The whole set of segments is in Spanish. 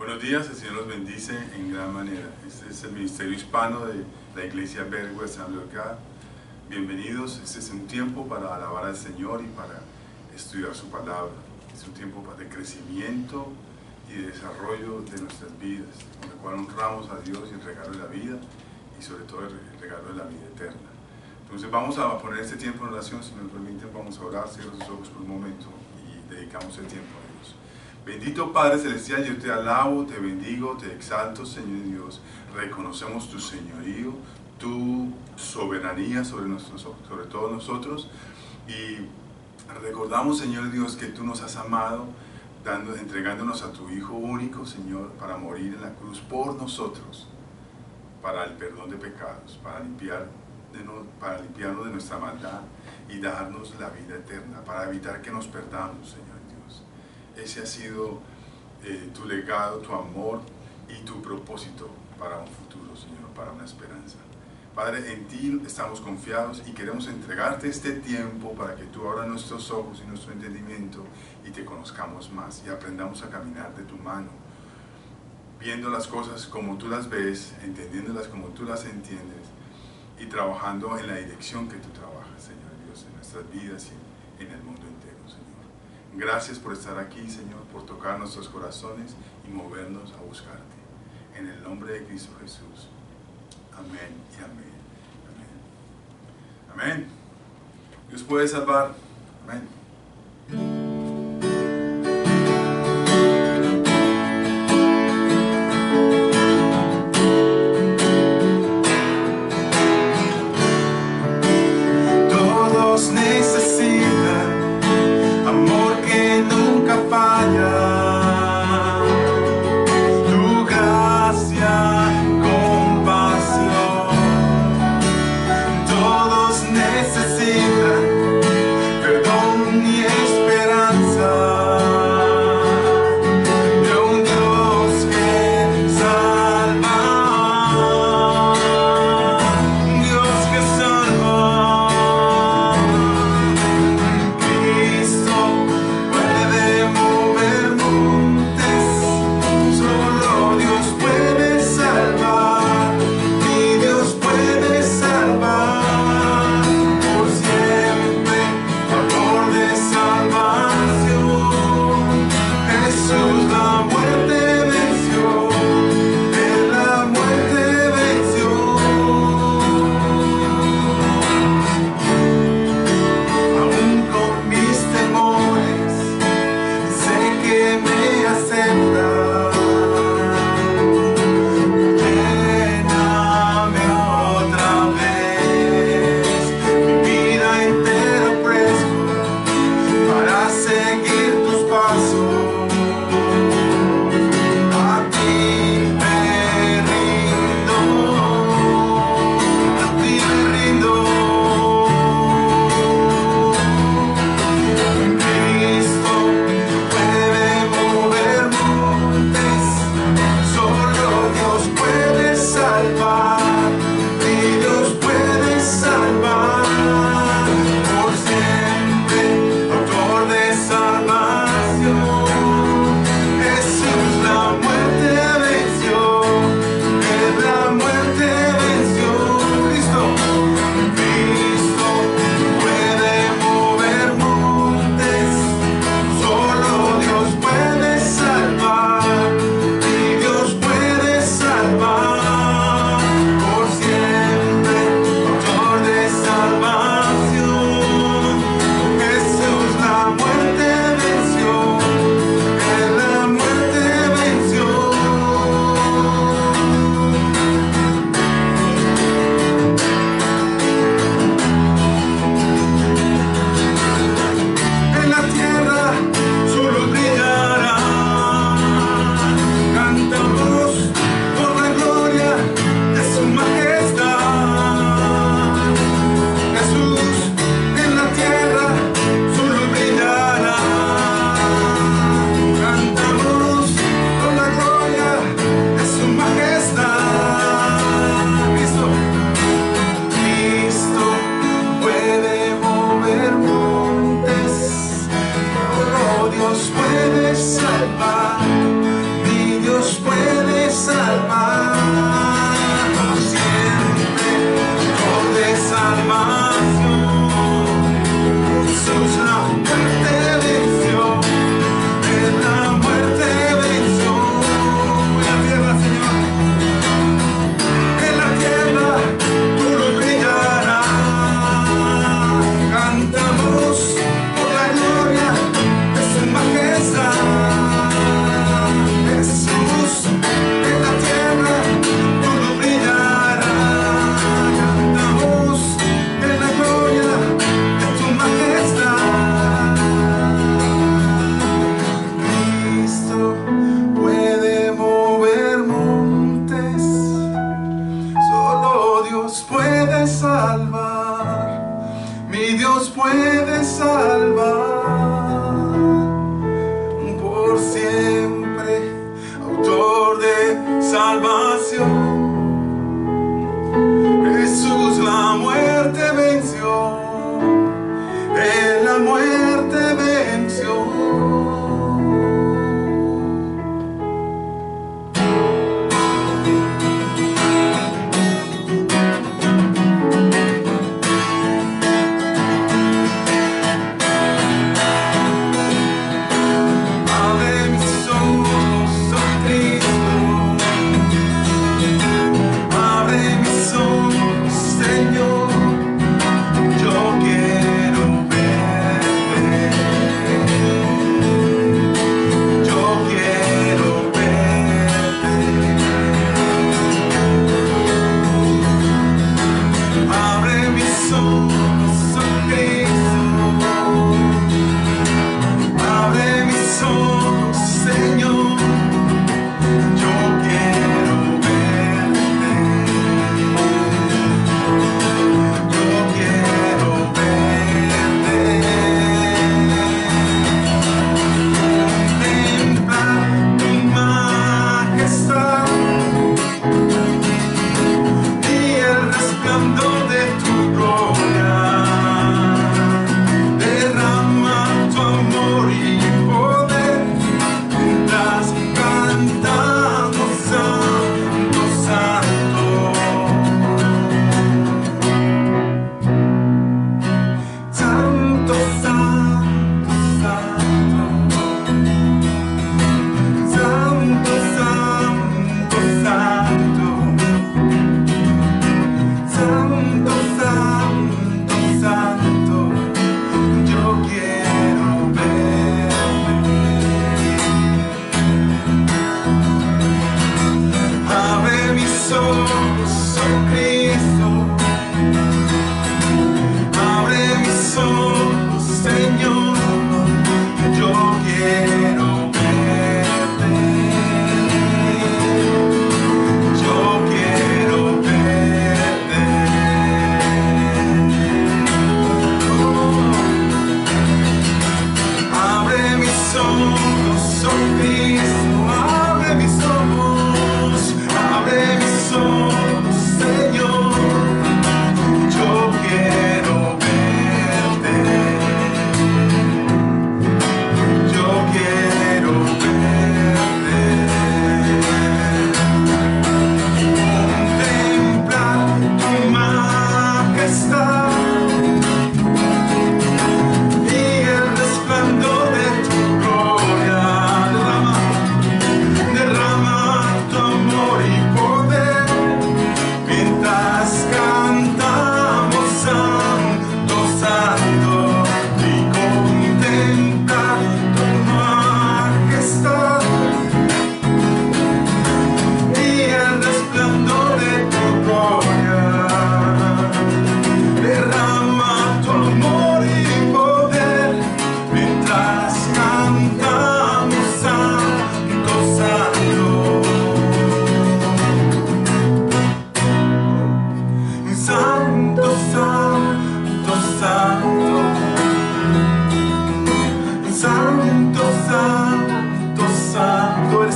Buenos días, el Señor los bendice en gran manera. Este es el Ministerio Hispano de la Iglesia Verbo de San Lucar. Bienvenidos, este es un tiempo para alabar al Señor y para estudiar su palabra. Es un tiempo de crecimiento y de desarrollo de nuestras vidas, con el cual honramos a Dios y el regalo de la vida y sobre todo el regalo de la vida eterna. Entonces vamos a poner este tiempo en oración, si me lo permiten vamos a orar, cierra sus ojos por un momento y dedicamos el tiempo a Dios. Bendito Padre Celestial, yo te alabo, te bendigo, te exalto, Señor Dios. Reconocemos tu señorío, tu soberanía sobre todos nosotros. Y recordamos, Señor Dios, que tú nos has amado, entregándonos a tu Hijo único, Señor, para morir en la cruz por nosotros, para el perdón de pecados, para limpiarnos de nuestra maldad y darnos la vida eterna, para evitar que nos perdamos, Señor. Ese ha sido tu legado, tu amor y tu propósito para un futuro, Señor, para una esperanza. Padre, en ti estamos confiados y queremos entregarte este tiempo para que tú abras nuestros ojos y nuestro entendimiento y te conozcamos más y aprendamos a caminar de tu mano, viendo las cosas como tú las ves, entendiéndolas como tú las entiendes y trabajando en la dirección que tú trabajas, Señor Dios, en nuestras vidas y en el mundo entero, Señor. Gracias por estar aquí, Señor, por tocar nuestros corazones y movernos a buscarte. En el nombre de Cristo Jesús. Amén y amén. Amén. Amén. Dios puede salvar. Amén. Todos necesitan amor que nunca falla, tu gracia, compasión. Todos necesitan perdón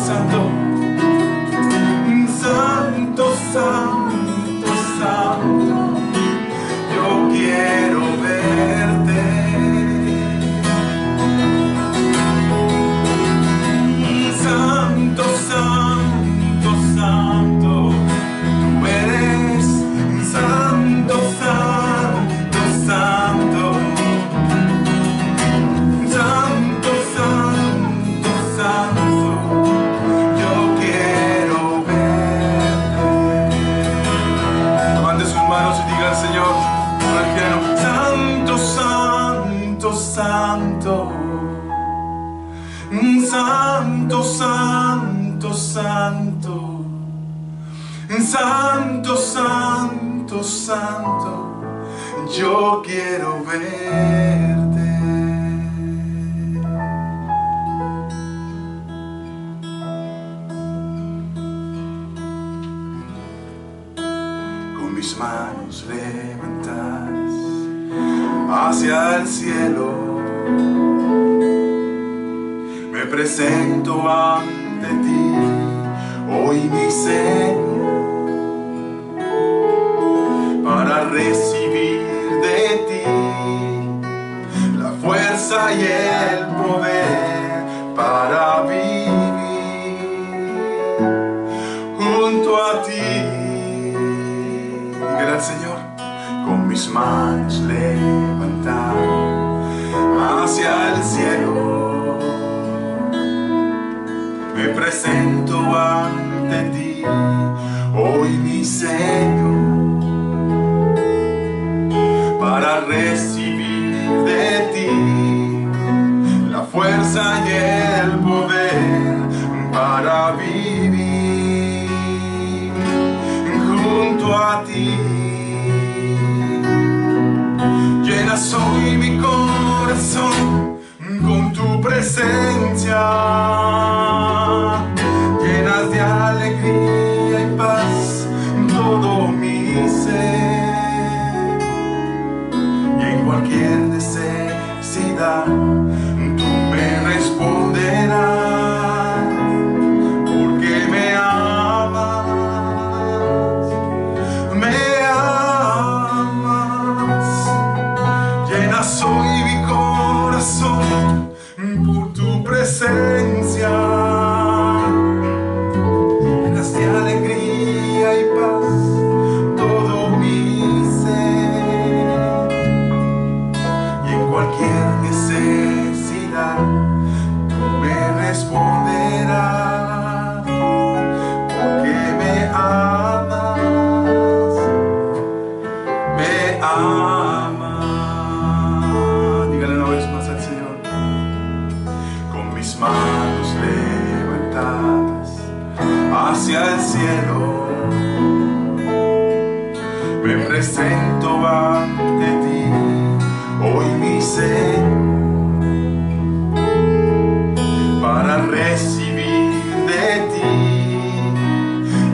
santo, santo, santo, santo. Yo quiero verte. Santo, santo, santo. Tú eres santo, santo, santo. Santo, santo, santo. Yo quiero verte. Levante sus manos y diga al Señor con el piano: santo, santo, santo. Santo, santo, santo. Santo, santo, santo. Yo quiero verte. Con mis manos levantadas hacia el cielo, me presento ante ti, hoy mi Señor, para recibir de ti la fuerza y el poder para vivir junto a ti. Dígale al Señor: con mis manos levantadas hacia el cielo, me presento ante ti, hoy mi Señor, para recibir de ti la fuerza y el poder para vivir junto a ti. Llenas hoy mi corazón con tu presencia, llenas de alegría y paz todo mi ser, y en cualquier necesidad tú me responderás, porque me amas, me amas. Llenas hoy mi corazón por tu presencia, llenas de alegría y paz todo mi ser, y en cualquier necesidad tú me responderás, porque me amas, me amas. Dígale una vez más al Señor: con mis manos levantadas hacia el cielo, me presento ante ti, hoy mi Señor, para recibir de ti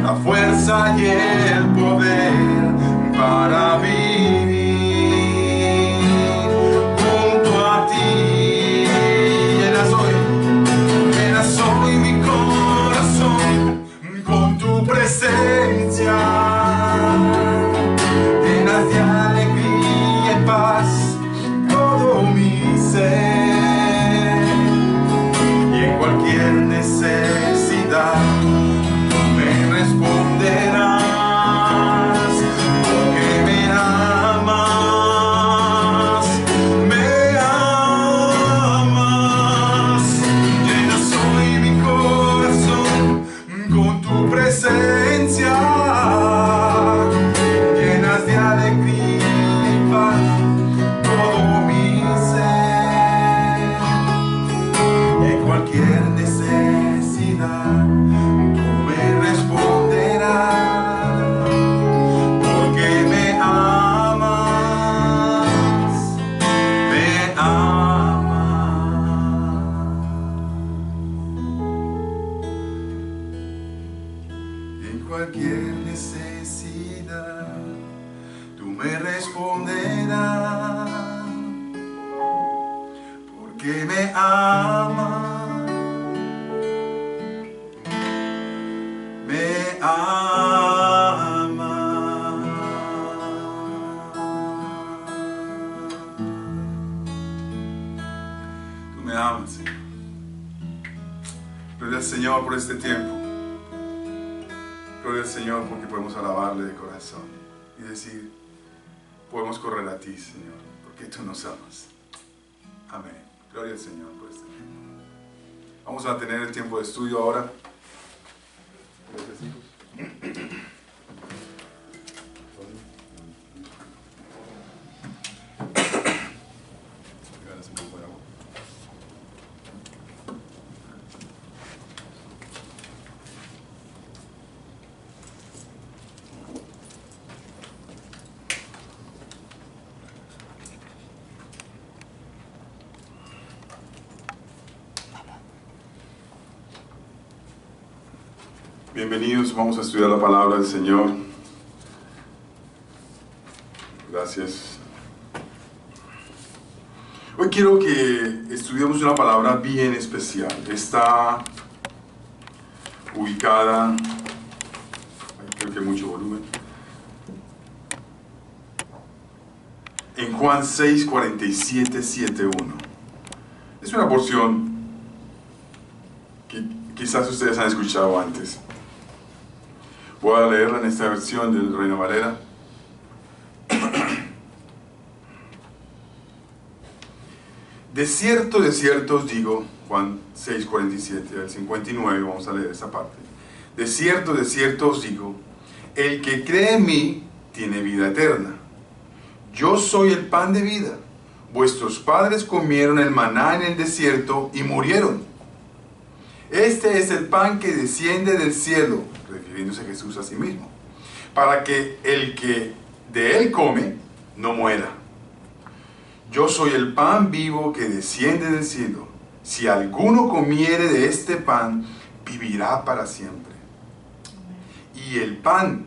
la fuerza y el poder para vivir junto a ti. Llenas hoy mi corazón con tu presencia, llenas de alegría y paz todo mi ser, y en cualquier necesidad tú me responderás, porque me amas, me amas. Llenas hoy mi corazón con tu presencia, llenas de alegría y paz todo mi ser, y en cualquier necesidad tú me responderás, porque me amas, me amas. Y en cualquier necesidad tú me responderás, porque me amas, ama. Tú me amas, Señor. Gloria al Señor por este tiempo. Gloria al Señor porque podemos alabarle de corazón y decir, podemos correr a ti, Señor, porque tú nos amas. Amén. Gloria al Señor por este tiempo. Vamos a tener el tiempo de estudio ahora. Gracias, hijos. Regálense un poco de agua. Bienvenidos, vamos a estudiar la palabra del Señor. Gracias. Hoy quiero que estudiemos una palabra bien especial. Está ubicada, creo que hay mucho volumen, en Juan 6, 47, 7, 1. Es una porción que quizás ustedes han escuchado antes. Voy a leerla en esta versión del Reina Valera. De cierto os digo, Juan 6, 47 al 59, vamos a leer esta parte. De cierto os digo, el que cree en mí tiene vida eterna. Yo soy el pan de vida. Vuestros padres comieron el maná en el desierto y murieron. Este es el pan que desciende del cielo, refiriéndose a Jesús a sí mismo, para que el que de él come no muera. Yo soy el pan vivo que desciende del cielo. Si alguno comiere de este pan, vivirá para siempre. Y el pan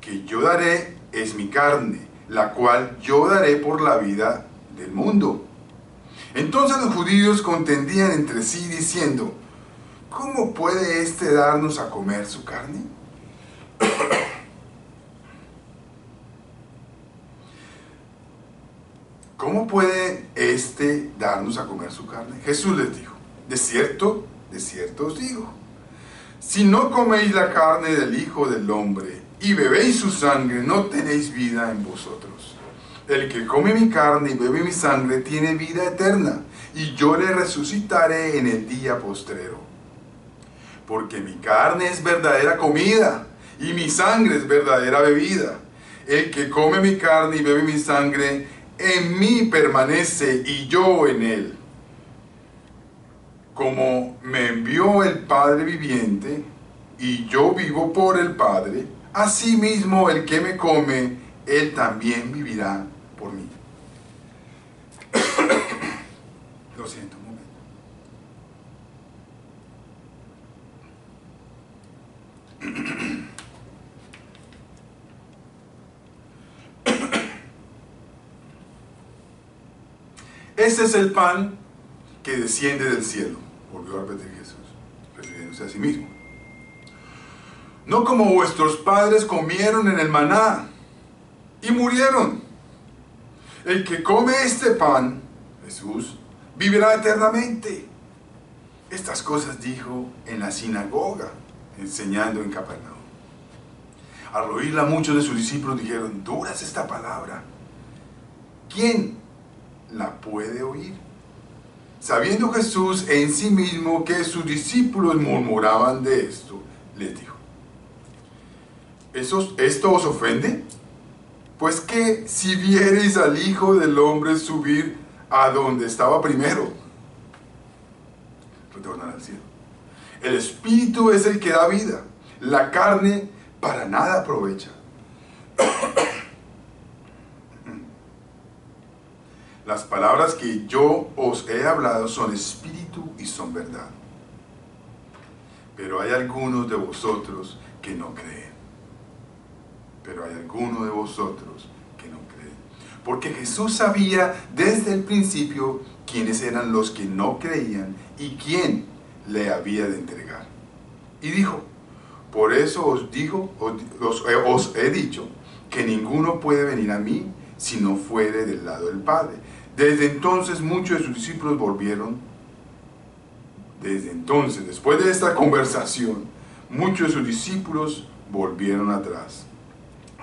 que yo daré es mi carne, la cual yo daré por la vida del mundo. Entonces los judíos contendían entre sí diciendo, ¿cómo puede éste darnos a comer su carne? ¿Cómo puede éste darnos a comer su carne? Jesús les dijo, de cierto os digo, si no coméis la carne del Hijo del Hombre y bebéis su sangre, no tenéis vida en vosotros. El que come mi carne y bebe mi sangre tiene vida eterna, y yo le resucitaré en el día postrero. Porque mi carne es verdadera comida, y mi sangre es verdadera bebida. El que come mi carne y bebe mi sangre, en mí permanece y yo en él. Como me envió el Padre viviente, y yo vivo por el Padre, asimismo el que me come, él también vivirá por mí. Lo siento un momento. Ese es el pan que desciende del cielo, volvió a repetir Jesús, refiriéndose a sí mismo. No como vuestros padres comieron en el maná y murieron. El que come este pan, Jesús, vivirá eternamente. Estas cosas dijo en la sinagoga, enseñando en Capernaum. Al oírla, muchos de sus discípulos dijeron, dura es esta palabra. ¿Quién la puede oír? Sabiendo Jesús en sí mismo que sus discípulos murmuraban de esto, les dijo, ¿esto os ofende? Pues que si viereis al Hijo del Hombre subir a donde estaba primero, retornar al cielo. El Espíritu es el que da vida, la carne para nada aprovecha. Las palabras que yo os he hablado son espíritu y son verdad. Pero hay algunos de vosotros que no creen. Porque Jesús sabía desde el principio quiénes eran los que no creían y quién le había de entregar. Y dijo, Por eso os he dicho que ninguno puede venir a mí si no fuere del lado del Padre. Desde entonces muchos de sus discípulos volvieron. Desde entonces, después de esta conversación, muchos de sus discípulos volvieron atrás,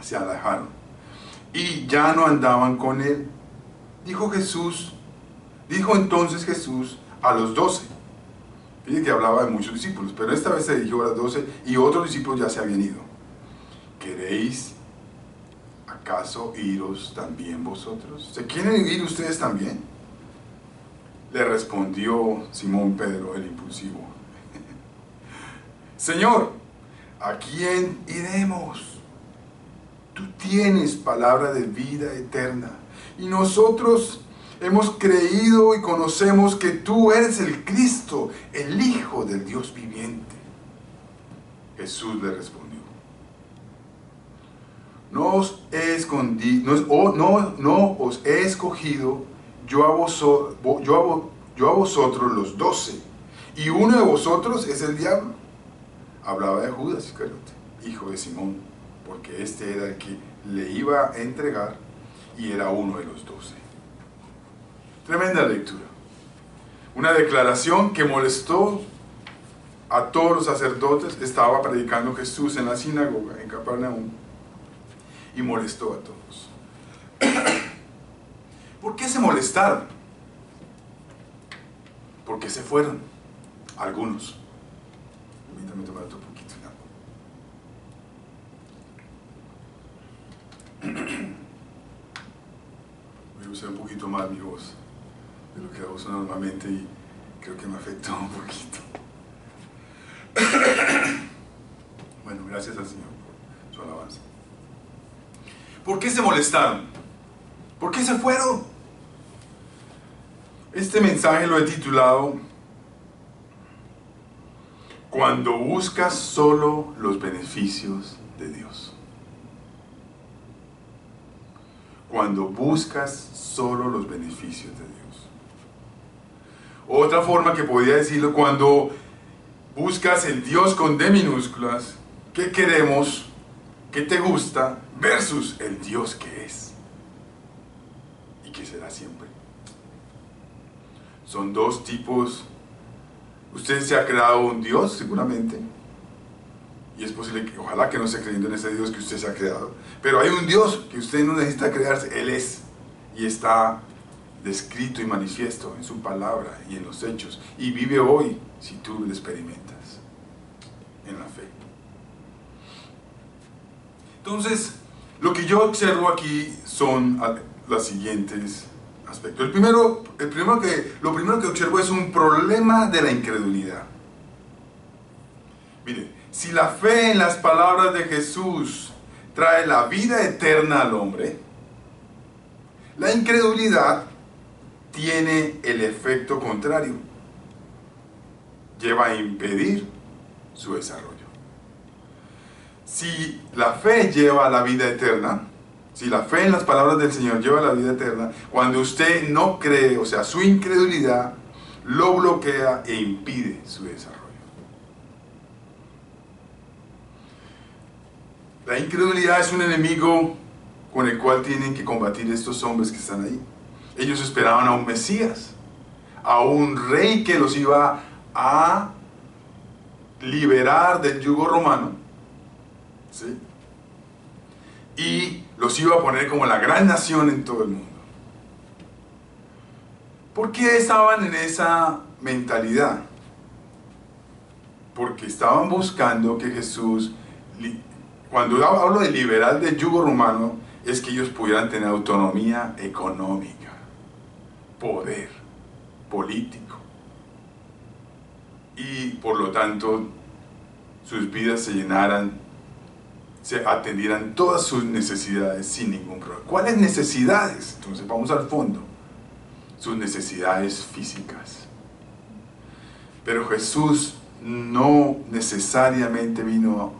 se alejaron y ya no andaban con él. Dijo entonces Jesús a los 12. Fíjense que hablaba de muchos discípulos, pero esta vez se dirigió a los 12 y otros discípulos ya se habían ido. ¿Queréis acaso iros también vosotros? ¿Se quieren ir ustedes también? Le respondió Simón Pedro, el impulsivo. Señor, ¿a quién iremos? Tú tienes palabra de vida eterna y nosotros hemos creído y conocemos que tú eres el Cristo, el Hijo del Dios viviente. Jesús le respondió: no os he escogido yo a vosotros los 12, y uno de vosotros es el diablo. Hablaba de Judas Iscariote, hijo de Simón, porque este era el que le iba a entregar y era uno de los 12. Tremenda lectura. Una declaración que molestó a todos los sacerdotes. Estaba predicando Jesús en la sinagoga en Capernaum y molestó a todos. ¿Por qué se molestaron? Porque se fueron algunos. Permítame tomar otro poquito de agua. Voy a usar un poquito más mi voz de lo que uso normalmente y creo que me afectó un poquito. Bueno, gracias al Señor por su alabanza. ¿Por qué se molestaron? ¿Por qué se fueron? Este mensaje lo he titulado Cuando buscas solo los beneficios de Dios. Cuando buscas solo los beneficios de Dios. Otra forma que podría decirlo, cuando buscas el Dios con D minúsculas, ¿qué queremos? ¿Qué te gusta? Versus el Dios que es y que será siempre. Son dos tipos. Usted se ha creado un Dios, seguramente, y es posible que, ojalá que no esté creyendo en ese Dios que usted se ha creado, pero hay un Dios que usted no necesita crearse. Él es, y está descrito y manifiesto en su palabra y en los hechos, y vive hoy si tú lo experimentas en la fe. Entonces, lo que yo observo aquí son los siguientes aspectos. Lo primero que observo es un problema de la incredulidad. Mire, si la fe en las palabras de Jesús trae la vida eterna al hombre, la incredulidad tiene el efecto contrario. Lleva a impedir su desarrollo. Si la fe lleva a la vida eterna, si la fe en las palabras del Señor lleva a la vida eterna, cuando usted no cree, o sea, su incredulidad lo bloquea e impide su desarrollo. La incredulidad es un enemigo con el cual tienen que combatir estos hombres que están ahí. Ellos esperaban a un Mesías, a un rey que los iba a liberar del yugo romano, ¿sí? Y los iba a poner como la gran nación en todo el mundo. ¿Por qué estaban en esa mentalidad? Porque estaban buscando que Jesús, cuando hablo de liberar del yugo romano, es que ellos pudieran tener autonomía económica, poder político, y por lo tanto sus vidas se llenaran, se atendieran todas sus necesidades sin ningún problema. ¿Cuáles necesidades? Entonces vamos al fondo. Sus necesidades físicas. Pero Jesús no necesariamente vino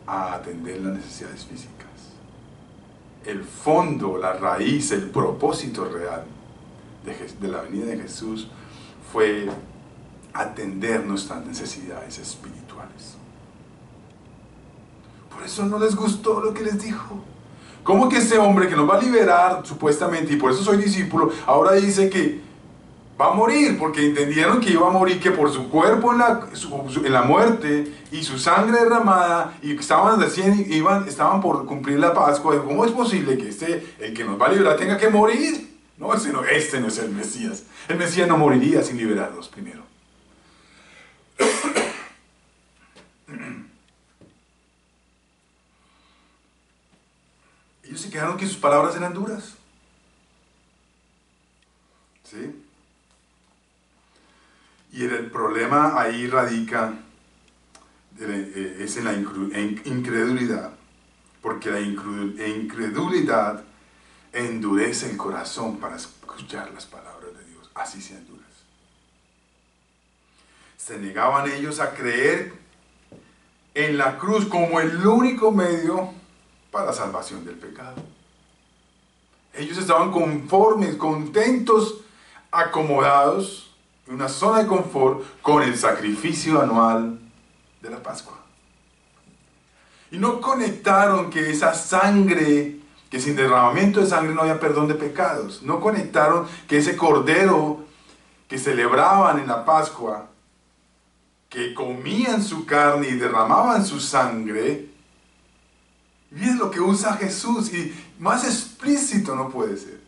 a atender las necesidades físicas. El fondo, la raíz, el propósito real de la venida de Jesús fue atender nuestras necesidades espirituales. eso no les gustó lo que les dijo. ¿Cómo que este hombre que nos va a liberar, supuestamente, y por eso soy discípulo, ahora dice que va a morir? Porque entendieron que iba a morir, que por su cuerpo en la muerte y su sangre derramada, y estaban estaban por cumplir la Pascua. ¿Cómo es posible que el que nos va a liberar, tenga que morir? No, este no es el Mesías. El Mesías no moriría sin liberarlos primero. Ellos se quedaron que sus palabras eran duras. ¿Sí? Y el problema ahí radica, es en la incredulidad, porque la incredulidad endurece el corazón para escuchar las palabras de Dios. Así se endurece. Se negaban ellos a creer en la cruz como el único medio para la salvación del pecado. Ellos estaban conformes, contentos, acomodados en una zona de confort con el sacrificio anual de la Pascua. Y no conectaron que esa sangre, que sin derramamiento de sangre no había perdón de pecados. No conectaron que ese cordero que celebraban en la Pascua, que comían su carne y derramaban su sangre. Miren lo que usa Jesús, y más explícito no puede ser.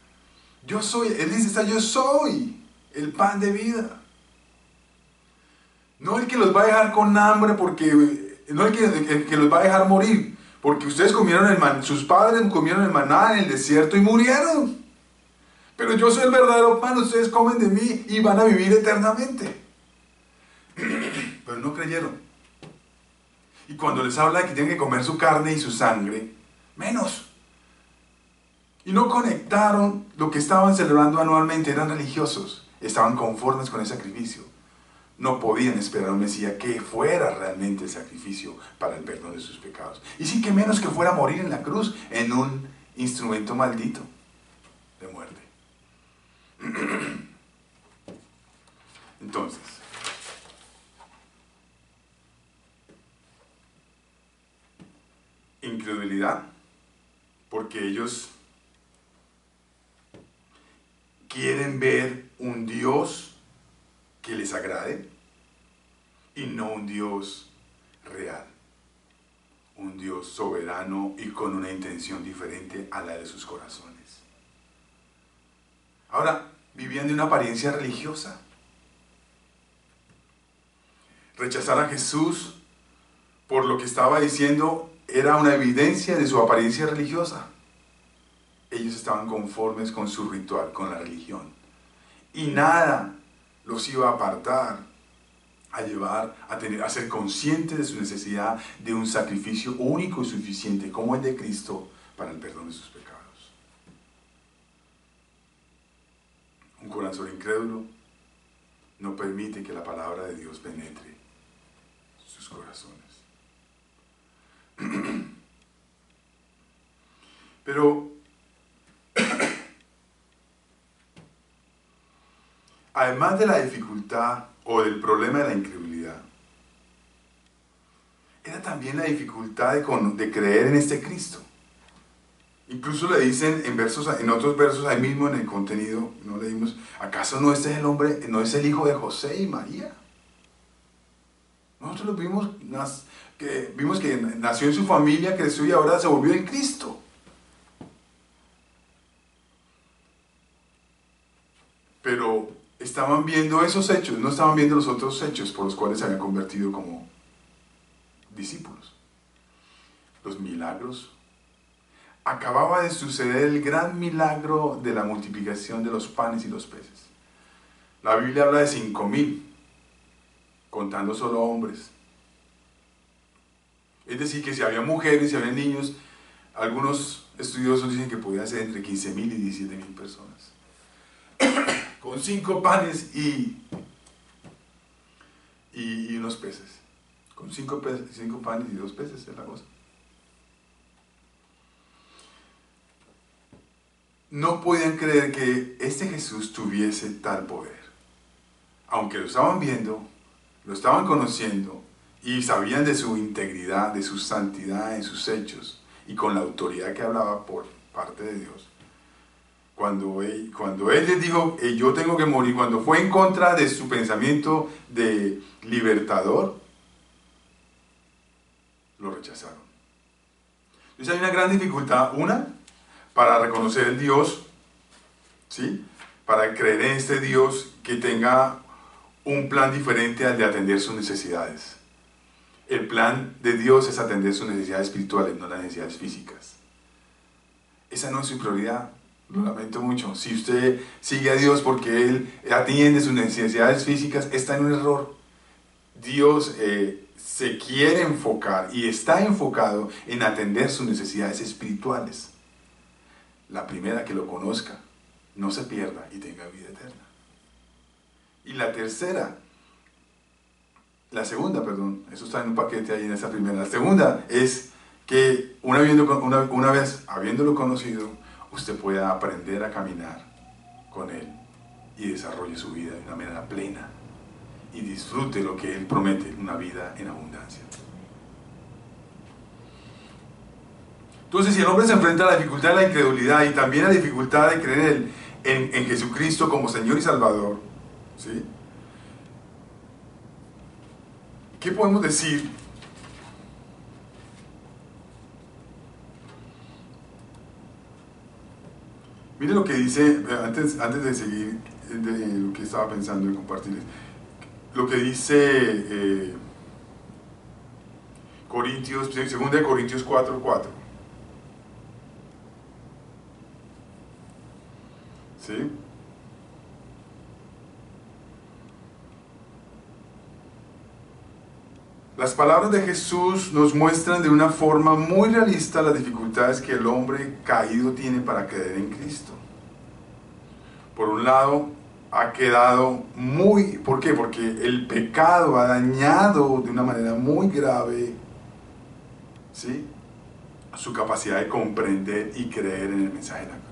Él dice, yo soy el pan de vida. No el que los va a dejar con hambre, no el que los va a dejar morir, porque ustedes sus padres comieron el maná en el desierto y murieron. Pero yo soy el verdadero pan, ustedes comen de mí y van a vivir eternamente. Pero no creyeron. Y cuando les habla de que tienen que comer su carne y su sangre, menos. Y no conectaron lo que estaban celebrando anualmente, eran religiosos, estaban conformes con el sacrificio. No podían esperar a un Mesías que fuera realmente el sacrificio para el perdón de sus pecados. Y sí, que menos que fuera a morir en la cruz en un instrumento maldito de muerte. Entonces, incredulidad, porque ellos quieren ver un Dios que les agrade y no un Dios real, un Dios soberano y con una intención diferente a la de sus corazones. Ahora, vivían de una apariencia religiosa. Rechazar a Jesús por lo que estaba diciendo era una evidencia de su apariencia religiosa. Ellos estaban conformes con su ritual, con la religión. Y nada los iba a apartar, a ser conscientes de su necesidad de un sacrificio único y suficiente, como el de Cristo, para el perdón de sus pecados. Un corazón incrédulo no permite que la palabra de Dios penetre sus corazones. Pero además de la dificultad o del problema de la incredulidad, era también la dificultad de creer en este Cristo. Incluso le dicen en otros versos, ahí mismo en el contenido, no leímos, ¿acaso no este es el hombre, no es el hijo de José y María? Nosotros lo vimos que nació en su familia, creció y ahora se volvió en Cristo. Pero estaban viendo esos hechos, no estaban viendo los otros hechos por los cuales se habían convertido como discípulos. Los milagros. Acababa de suceder el gran milagro de la multiplicación de los panes y los peces. La Biblia habla de 5,000, contando solo hombres. Es decir, que si había mujeres, si había niños, algunos estudiosos dicen que podía ser entre 15,000 y 17,000 personas. Con 5 panes y unos peces. Con 5 panes y 2 peces es la cosa. No podían creer que este Jesús tuviese tal poder. Aunque lo estaban viendo, lo estaban conociendo y sabían de su integridad, de su santidad en sus hechos, y con la autoridad que hablaba por parte de Dios. Cuando él les dijo, yo tengo que morir, cuando fue en contra de su pensamiento de libertador, lo rechazaron. Entonces hay una gran dificultad, para reconocer el Dios, ¿sí? Para creer en este Dios que tenga un plan diferente al de atender sus necesidades. El plan de Dios es atender sus necesidades espirituales, no las necesidades físicas. Esa no es su prioridad. Lo lamento mucho. Si usted sigue a Dios porque Él atiende sus necesidades físicas, está en un error. Dios se quiere enfocar y está enfocado en atender sus necesidades espirituales. La primera, que lo conozca, no se pierda y tenga vida eterna. Y la segunda, eso está en un paquete ahí en esa primera. La segunda es que una vez habiéndolo conocido, usted pueda aprender a caminar con Él y desarrolle su vida de una manera plena y disfrute lo que Él promete, una vida en abundancia. Entonces, si el hombre se enfrenta a la dificultad de la incredulidad y también a la dificultad de creer en Jesucristo como Señor y Salvador, ¿sí? ¿Qué podemos decir? Mire lo que dice, antes de seguir de lo que estaba pensando en compartirles, lo que dice Corintios, 2 Corintios 4:4. ¿Sí? Las palabras de Jesús nos muestran de una forma muy realista las dificultades que el hombre caído tiene para creer en Cristo. Por un lado, ha quedado ¿por qué? Porque el pecado ha dañado de una manera muy grave, ¿sí?, su capacidad de comprender y creer en el mensaje de la cruz.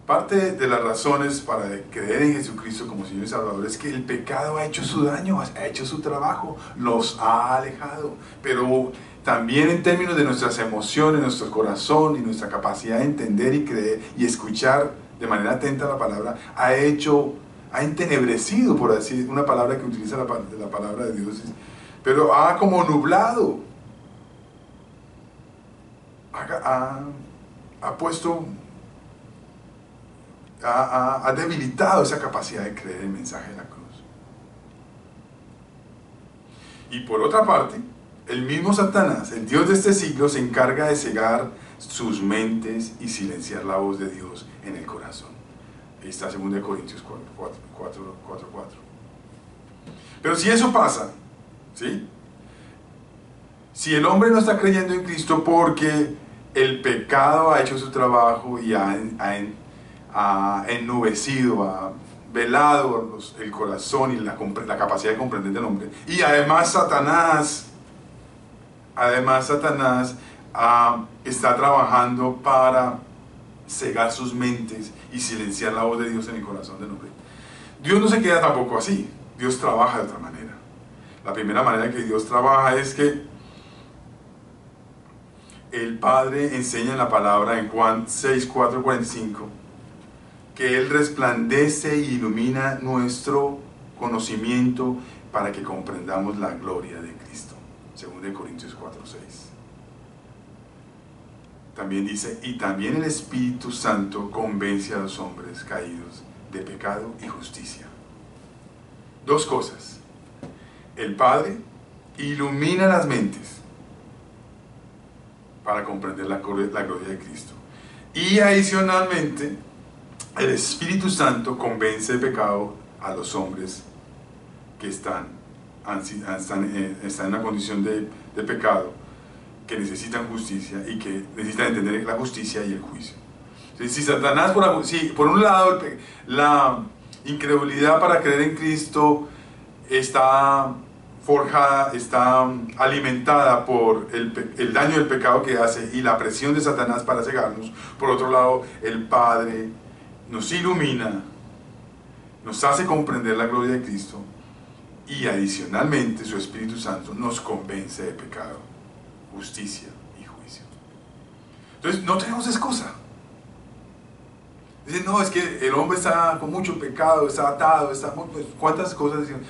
Parte de las razones para creer en Jesucristo como Señor y Salvador es que el pecado ha hecho su daño, ha hecho su trabajo, los ha alejado. Pero también en términos de nuestras emociones, nuestro corazón y nuestra capacidad de entender y creer y escuchar de manera atenta la palabra, ha entenebrecido, por decir una palabra que utiliza la palabra de Dios, pero ha como nublado, ha debilitado esa capacidad de creer el mensaje de la cruz. Y por otra parte, el mismo Satanás, el Dios de este siglo, se encarga de cegar sus mentes y silenciar la voz de Dios en el corazón. Ahí está 2 Corintios 4:4. Pero si eso pasa, ¿sí?, si el hombre no está creyendo en Cristo porque el pecado ha hecho su trabajo y ha ennubecido, ha velado el corazón y la capacidad de comprender del hombre, y además Satanás está trabajando para cegar sus mentes y silenciar la voz de Dios en el corazón del hombre. Dios no se queda tampoco así. Dios trabaja de otra manera. La primera manera que Dios trabaja es que el Padre enseña en la palabra en Juan 6:45 que Él resplandece e ilumina nuestro conocimiento para que comprendamos la gloria de Cristo. 2 Corintios 4:6. También dice, y también el Espíritu Santo convence a los hombres caídos de pecado y justicia. Dos cosas. El Padre ilumina las mentes para comprender la gloria de Cristo. Y adicionalmente, el Espíritu Santo convence de pecado a los hombres que están en una condición de pecado, que necesitan justicia y que necesitan entender la justicia y el juicio. Si Satanás, por un lado, la incredulidad para creer en Cristo está forjada, está alimentada por el daño del pecado que hace y la presión de Satanás para cegarnos. Por otro lado, el Padre nos ilumina, nos hace comprender la gloria de Cristo y adicionalmente su Espíritu Santo nos convence de pecado, justicia y juicio. Entonces no tenemos excusa. Dicen, no, es que el hombre está con mucho pecado, está atado, pues, ¿cuántas cosas dicen?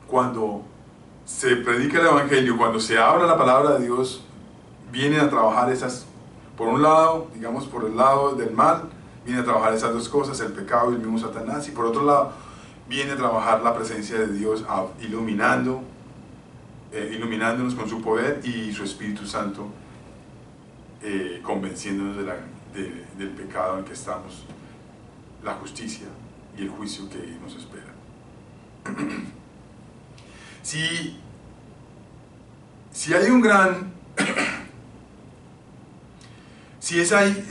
Cuando se predica el Evangelio, cuando se habla la palabra de Dios, vienen a trabajar esas, por un lado, digamos por el lado del mal, vienen a trabajar esas dos cosas, el pecado y el mismo Satanás, y por otro lado, viene a trabajar la presencia de Dios, iluminándonos con su poder y su Espíritu Santo, convenciéndonos del pecado en que estamos, la justicia y el juicio que nos espera. Si hay un gran... Si es ahí,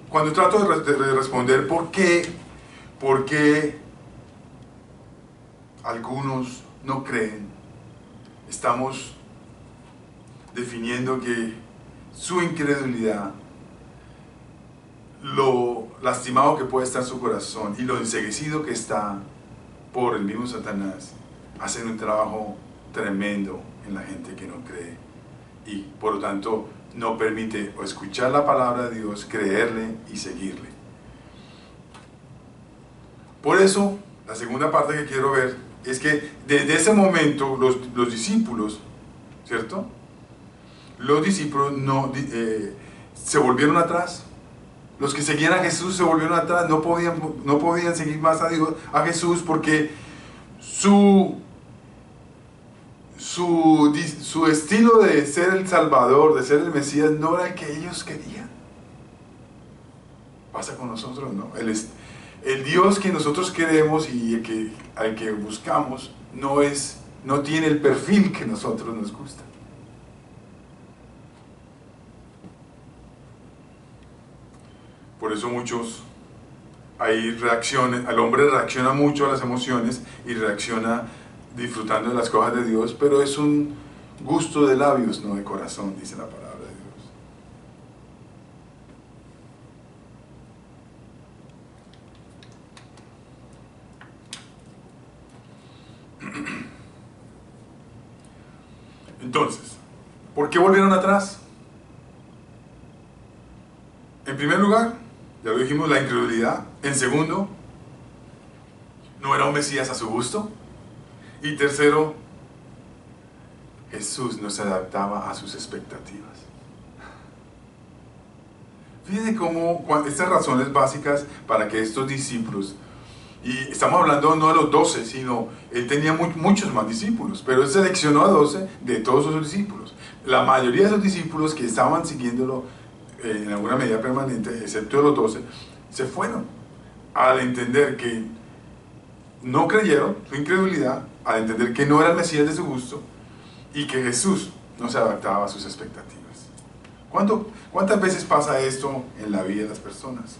cuando trato de responder por qué algunos no creen, estamos definiendo que su incredulidad, lo lastimado que puede estar su corazón y lo enceguecido que está por el mismo Satanás, hacen un trabajo tremendo en la gente que no cree y por lo tanto no permite o escuchar la palabra de Dios, creerle y seguirle. Por eso, la segunda parte que quiero ver es que desde ese momento los discípulos, ¿cierto? Los discípulos se volvieron atrás. Los que seguían a Jesús se volvieron atrás, no podían seguir más a Jesús porque su estilo de ser el Salvador, de ser el Mesías, no era el que ellos querían. Pasa con nosotros, ¿no? El Dios que nosotros queremos y al que buscamos no tiene el perfil que a nosotros nos gusta. Por eso hay reacciones, el hombre reacciona mucho a las emociones y reacciona disfrutando de las cosas de Dios, pero es un gusto de labios, no de corazón, dice la palabra de Dios. Entonces, ¿por qué volvieron atrás? En primer lugar, ya lo dijimos, la incredulidad. En segundo, no era un Mesías a su gusto. Y tercero, Jesús no se adaptaba a sus expectativas. Fíjense cómo estas razones básicas para que estos discípulos, y estamos hablando no de los 12, sino él tenía muchos más discípulos, pero él seleccionó a 12 de todos sus discípulos. La mayoría de esos discípulos que estaban siguiéndolo en alguna medida permanente, excepto los 12, se fueron al entender que no creyeron, su incredulidad, al entender que no era el Mesías de su gusto y que Jesús no se adaptaba a sus expectativas. ¿Cuántas veces pasa esto en la vida de las personas?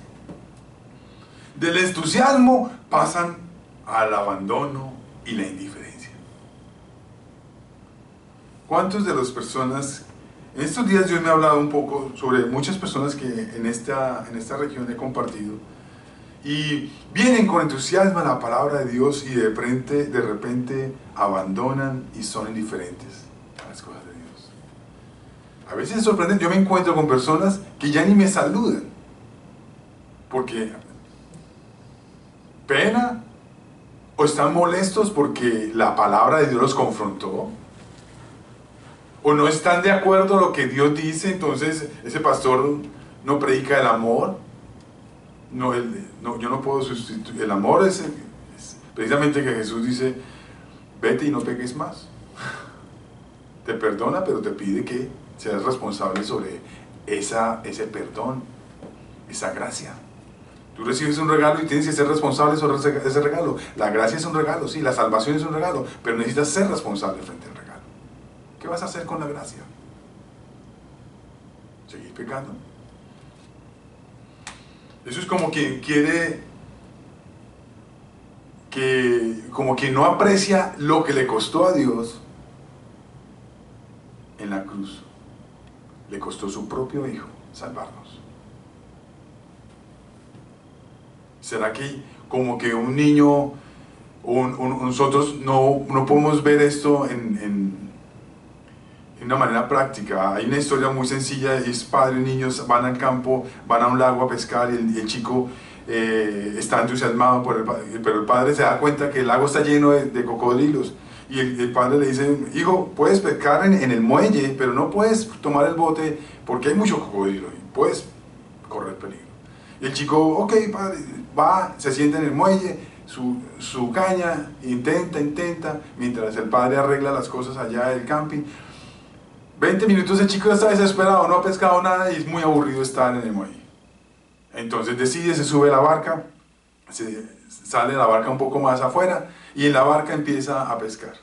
Del entusiasmo pasan al abandono y la indiferencia. ¿Cuántas de las personas... En estos días Dios me ha hablado un poco sobre muchas personas que en esta región he compartido y vienen con entusiasmo a la palabra de Dios y de repente abandonan y son indiferentes a las cosas de Dios. A veces es sorprendente, yo me encuentro con personas que ya ni me saludan porque pena o están molestos porque la palabra de Dios los confrontó, o no están de acuerdo a lo que Dios dice, entonces ese pastor no predica el amor. Yo no puedo sustituir. El amor es precisamente que Jesús dice, vete y no peques más. Te perdona, pero te pide que seas responsable sobre ese perdón, esa gracia. Tú recibes un regalo y tienes que ser responsable sobre ese regalo. La gracia es un regalo, sí, la salvación es un regalo, pero necesitas ser responsable frente al regalo. ¿Qué vas a hacer con la gracia? ¿Seguir pecando? Eso es como quien quiere, como quien no aprecia lo que le costó a Dios en la cruz. Le costó su propio Hijo salvarnos. ¿Será que como que un niño Nosotros no podemos ver esto en una manera práctica. Hay una historia muy sencilla, es padre y niños van al campo, van a un lago a pescar y el chico está entusiasmado pero el padre se da cuenta que el lago está lleno de cocodrilos y el padre le dice, hijo, puedes pescar en el muelle, pero no puedes tomar el bote porque hay mucho cocodrilo y puedes correr peligro. Y el chico, ok, padre, va, se sienta en el muelle, su caña, intenta, mientras el padre arregla las cosas allá del camping. 20 minutos el chico está desesperado, no ha pescado nada y es muy aburrido estar en el muelle. Entonces decide, se sube a la barca, sale de la barca un poco más afuera y en la barca empieza a pescar.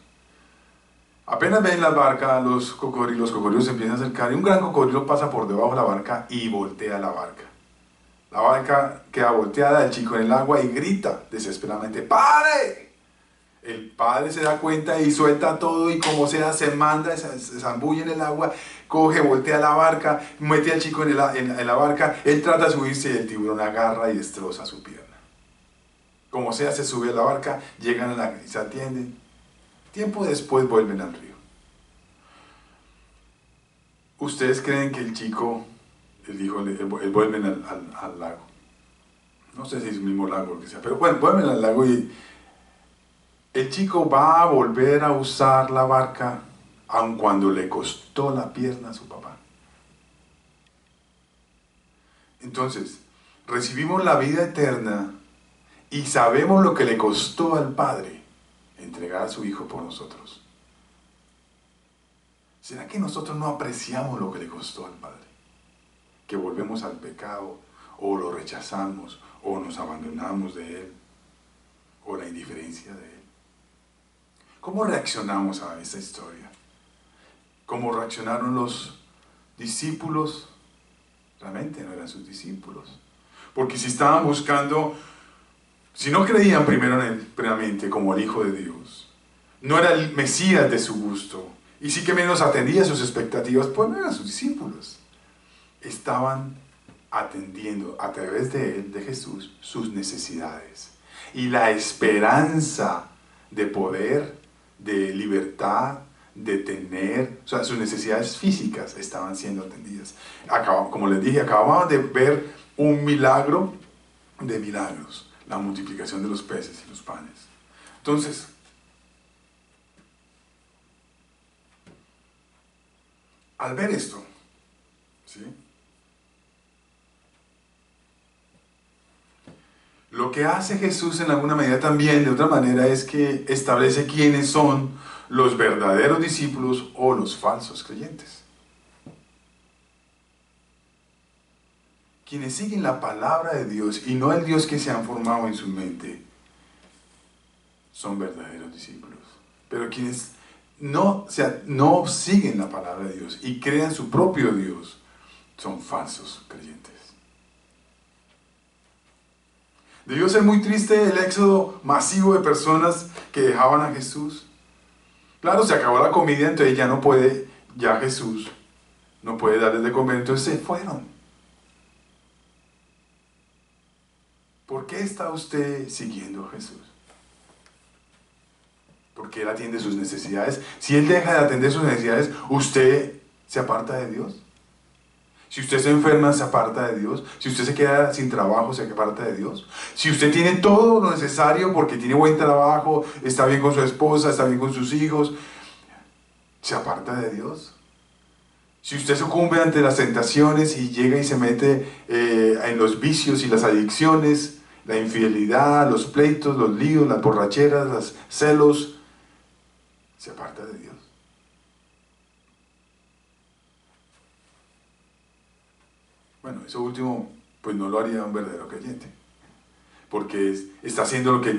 Apenas ven la barca, los cocodrilos se empiezan a acercar y un gran cocodrilo pasa por debajo de la barca y voltea la barca. La barca queda volteada, el chico en el agua y grita desesperadamente, ¡padre! El padre se da cuenta y suelta todo y como sea se manda, se zambulle en el agua, coge, voltea la barca, mete al chico en la barca, él trata de subirse y el tiburón agarra y destroza su pierna. Como sea se sube a la barca, llegan y se atienden. Tiempo después vuelven al río. ¿Ustedes creen que el chico, vuelven al lago? No sé si es el mismo lago o lo que sea, pero bueno, vuelven al lago y el chico va a volver a usar la barca aun cuando le costó la pierna a su papá. Entonces, recibimos la vida eterna y sabemos lo que le costó al Padre entregar a su Hijo por nosotros. ¿Será que nosotros no apreciamos lo que le costó al Padre? Que volvemos al pecado, o lo rechazamos, o nos abandonamos de Él, o la indiferencia de Él. ¿Cómo reaccionamos a esta historia? ¿Cómo reaccionaron los discípulos? Realmente no eran sus discípulos. Porque si estaban buscando, si no creían primero en Él, plenamente, como el Hijo de Dios, no era el Mesías de su gusto, y sí que menos atendía sus expectativas, pues no eran sus discípulos. Estaban atendiendo a través de Él, de Jesús, sus necesidades. Y la esperanza de poder, de libertad, de tener, o sea, sus necesidades físicas estaban siendo atendidas. Como les dije, acababan de ver un milagro de milagros, la multiplicación de los peces y los panes. Entonces, al ver esto, ¿sí?, lo que hace Jesús en alguna medida también, de otra manera, es que establece quiénes son los verdaderos discípulos o los falsos creyentes. Quienes siguen la palabra de Dios y no el Dios que se han formado en su mente, son verdaderos discípulos. Pero quienes no siguen la palabra de Dios y crean su propio Dios, son falsos creyentes. Debió ser muy triste el éxodo masivo de personas que dejaban a Jesús. Claro, se acabó la comida, entonces ya Jesús no puede darles de comer, entonces se fueron. ¿Por qué está usted siguiendo a Jesús? Porque Él atiende sus necesidades. Si Él deja de atender sus necesidades, ¿usted se aparta de Dios? Si usted se enferma, se aparta de Dios. Si usted se queda sin trabajo, se aparta de Dios. Si usted tiene todo lo necesario porque tiene buen trabajo, está bien con su esposa, está bien con sus hijos, se aparta de Dios. Si usted sucumbe ante las tentaciones y llega y se mete en los vicios y las adicciones, la infidelidad, los pleitos, los líos, las borracheras, los celos, se aparta de Dios. Bueno, eso último, pues no lo haría un verdadero creyente, porque está haciendo lo que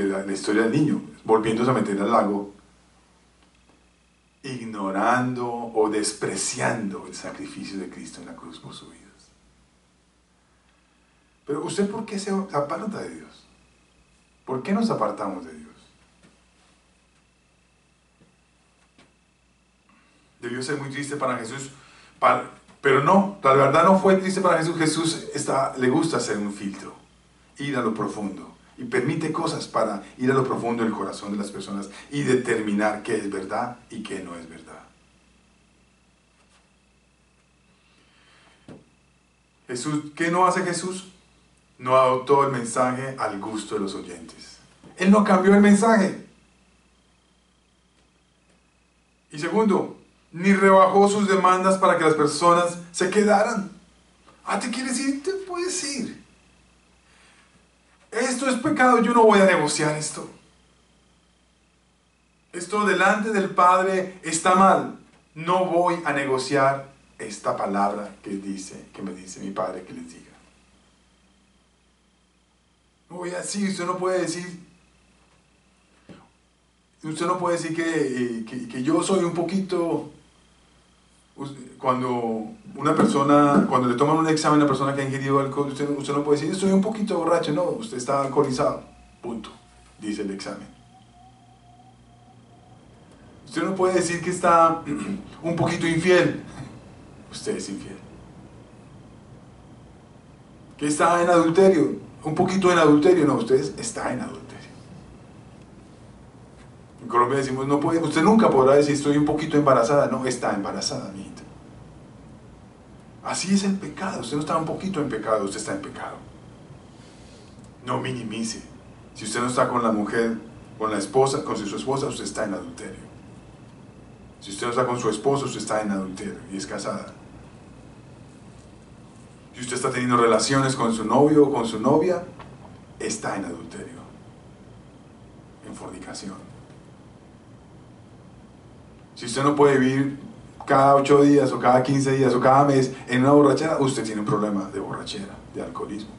la historia del niño, volviéndose a meter al lago, ignorando o despreciando el sacrificio de Cristo en la cruz por sus vidas. Pero ¿usted por qué se aparta de Dios? ¿Por qué nos apartamos de Dios? Debió ser muy triste para Jesús, pero no, la verdad no fue triste para Jesús. Jesús le gusta hacer un filtro, ir a lo profundo, y permite cosas para ir a lo profundo del corazón de las personas y determinar qué es verdad y qué no es verdad. Jesús, ¿qué no hace Jesús? No adoptó el mensaje al gusto de los oyentes. Él no cambió el mensaje. Y segundo, ni rebajó sus demandas para que las personas se quedaran. ¿Te quieres ir? Te puedes ir. Esto es pecado, yo no voy a negociar esto. Esto delante del Padre está mal. No voy a negociar esta palabra que me dice mi Padre que les diga. No voy a decir, usted no puede decir que yo soy un poquito. Cuando le toman un examen a una persona que ha ingerido alcohol, usted no puede decir, estoy un poquito borracho. No, usted está alcoholizado, punto, dice el examen. Usted no puede decir que está un poquito infiel. Usted es infiel. Que está en adulterio, un poquito en adulterio. No, usted está en adulterio. En Colombia decimos, no puede, usted nunca podrá decir estoy un poquito embarazada. No, está embarazada, mijita. Así es el pecado. Usted no está un poquito en pecado, usted está en pecado. No minimice. Si usted no está con la mujer, con la esposa, con su esposa, usted está en adulterio. Si usted no está con su esposo, usted está en adulterio y es casada. Si usted está teniendo relaciones con su novio o con su novia, está en adulterio, en fornicación. Si usted no puede vivir cada 8 días o cada 15 días o cada mes en una borrachera, usted tiene un problema de borrachera, de alcoholismo.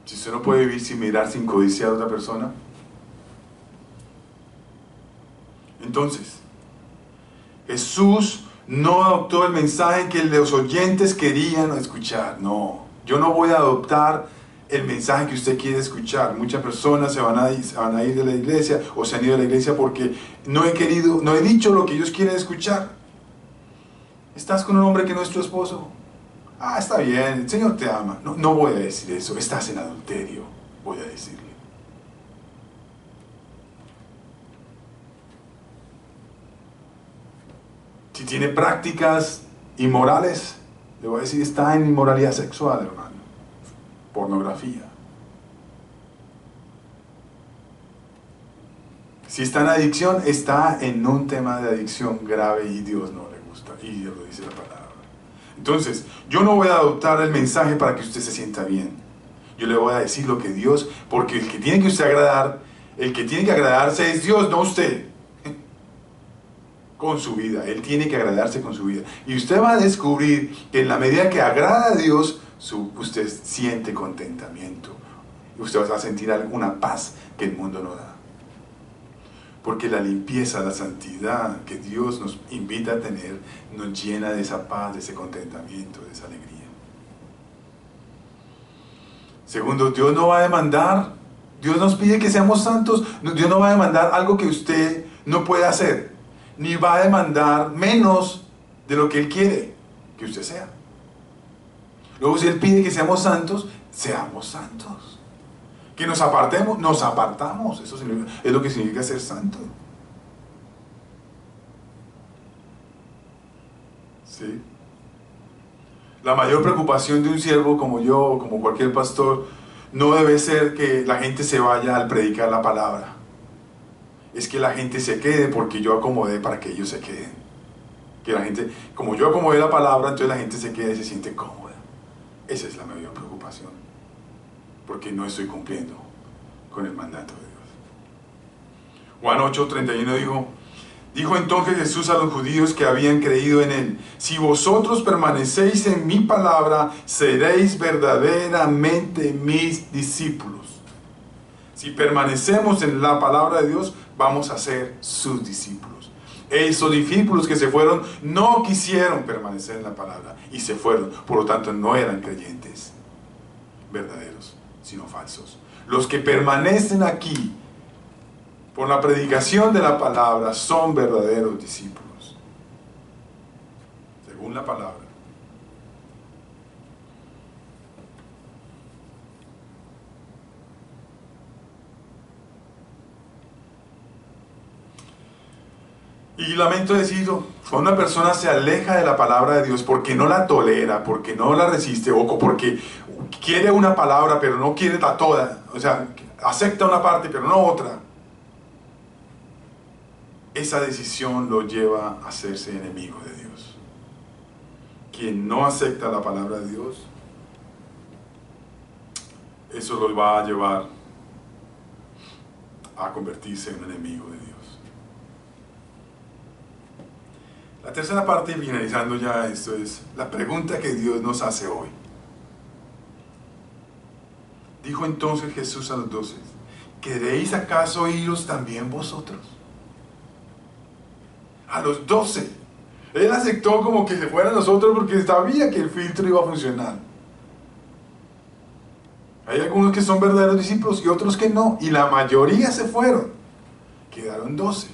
Si usted no puede vivir sin mirar, sin codiciar a otra persona, entonces Jesús no adoptó el mensaje que los oyentes querían escuchar. No, yo no voy a adoptar el mensaje que usted quiere escuchar. Muchas personas se van a ir de la iglesia o se han ido de la iglesia porque no he dicho lo que ellos quieren escuchar. ¿Estás con un hombre que no es tu esposo? Está bien, el Señor te ama. No voy a decir eso. Estás en adulterio, voy a decirle. Si tiene prácticas inmorales, le voy a decir, está en inmoralidad sexual, hermano. Pornografía. Si está en adicción, está en un tema de adicción grave y Dios no le gusta. Y Dios lo dice la palabra. Entonces, yo no voy a adoptar el mensaje para que usted se sienta bien. Yo le voy a decir lo que Dios, porque el que tiene que usted agradar, el que tiene que agradarse es Dios, no usted. Con su vida, Él tiene que agradarse con su vida. Y usted va a descubrir que en la medida que agrada a Dios, usted siente contentamiento. Y usted va a sentir alguna paz que el mundo no da. Porque la limpieza, la santidad que Dios nos invita a tener, nos llena de esa paz, de ese contentamiento, de esa alegría. Segundo, Dios no va a demandar, Dios nos pide que seamos santos, Dios no va a demandar algo que usted no puede hacer, ni va a demandar menos de lo que Él quiere que usted sea. Luego, si Él pide que seamos santos, seamos santos. Que nos apartemos, nos apartamos. Eso es lo que significa ser santo. ¿Sí? La mayor preocupación de un siervo como yo, como cualquier pastor, no debe ser que la gente se vaya al predicar la palabra. Es que la gente se quede porque yo acomodé para que ellos se queden. Que la gente, como yo acomodé la palabra, entonces la gente se queda y se siente cómoda. Esa es la mayor preocupación. Porque no estoy cumpliendo con el mandato de Dios. Juan 8:31 dijo entonces Jesús a los judíos que habían creído en Él: si vosotros permanecéis en mi palabra, seréis verdaderamente mis discípulos. Si permanecemos en la palabra de Dios, vamos a ser sus discípulos. Esos discípulos que se fueron no quisieron permanecer en la palabra y se fueron, por lo tanto no eran creyentes verdaderos, sino falsos. Los que permanecen aquí por la predicación de la palabra son verdaderos discípulos, según la palabra. Y lamento decirlo, cuando una persona se aleja de la palabra de Dios porque no la tolera, porque no la resiste, o porque quiere una palabra pero no quiere la toda, o sea, acepta una parte pero no otra, esa decisión lo lleva a hacerse enemigo de Dios. Quien no acepta la palabra de Dios, eso lo va a llevar a convertirse en un enemigo de Dios. La tercera parte, finalizando ya esto, es la pregunta que Dios nos hace hoy. Dijo entonces Jesús a los 12, ¿queréis acaso iros también vosotros? A los 12. Él aceptó como que se fueran nosotros porque sabía que el filtro iba a funcionar. Hay algunos que son verdaderos discípulos y otros que no, y la mayoría se fueron. Quedaron 12.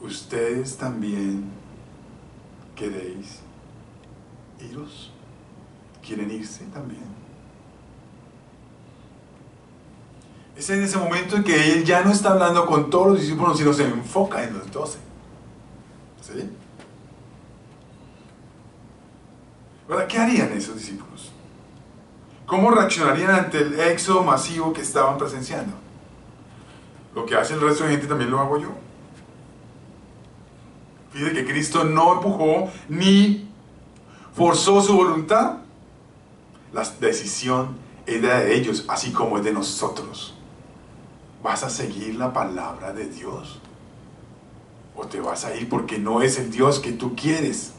¿Ustedes también queréis iros? ¿Quieren irse también? Es en ese momento en que Él ya no está hablando con todos los discípulos, sino se enfoca en los 12. ¿Sí? Ahora, ¿qué harían esos discípulos? ¿Cómo reaccionarían ante el éxodo masivo que estaban presenciando? Lo que hace el resto de gente también lo hago yo. Fíjate que Cristo no empujó ni forzó su voluntad. La decisión era de ellos, así como es de nosotros. ¿Vas a seguir la palabra de Dios? ¿O te vas a ir porque no es el Dios que tú quieres?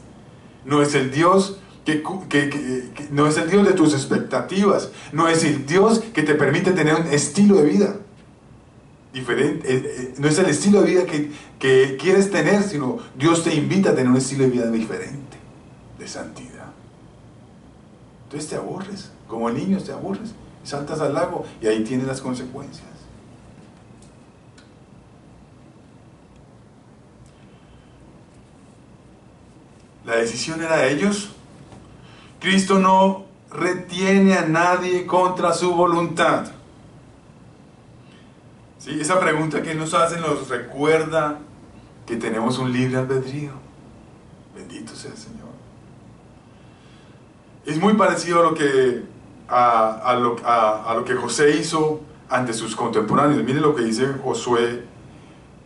No es el Dios no es el Dios de tus expectativas. No es el Dios que te permite tener un estilo de vida diferente. No es el estilo de vida que quieres tener, sino Dios te invita a tener un estilo de vida diferente, de santidad. Entonces te aburres, como niños te aburres, saltas al lago y ahí tienes las consecuencias. La decisión era de ellos. Cristo no retiene a nadie contra su voluntad. ¿Sí? Esa pregunta que nos hacen nos recuerda que tenemos un libre albedrío. Bendito sea el Señor. Es muy parecido a lo que José hizo ante sus contemporáneos. Miren lo que dice Josué